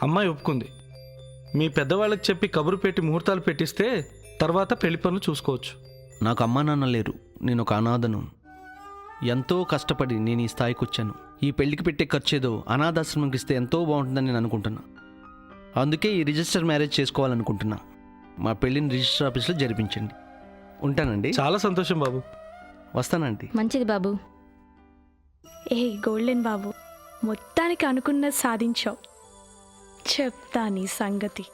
అమ్మాయి ఒప్పుకుంది. మీ పెద్దవాళ్ళకి చెప్పి కబురు పెట్టి ముహూర్తాలు పెట్టిస్తే తర్వాత పెళ్లి పనులు చూసుకోవచ్చు. నాకు అమ్మా నాన్న లేరు, నేను ఒక అనాథను. ఎంతో కష్టపడి నేను ఈ స్థాయికి వచ్చాను. ఈ పెళ్లికి పెట్టే ఖర్చు ఏదో అనాథాశ్రమంకి ఇస్తే ఎంతో బాగుంటుందని నేను అనుకుంటున్నా. అందుకే ఈ రిజిస్టర్ మ్యారేజ్ చేసుకోవాలనుకుంటున్నా. మా పెళ్ళిని రిజిస్టర్ ఆఫీస్లో జరిపించండి. ఉంటానండి. చాలా సంతోషం బాబు. వస్తానండి. మంచిది బాబు. గోల్డెన్ బాబు, మొత్తానికి అనుకున్నది సాధించావు. చెప్తా నీ సంగతి.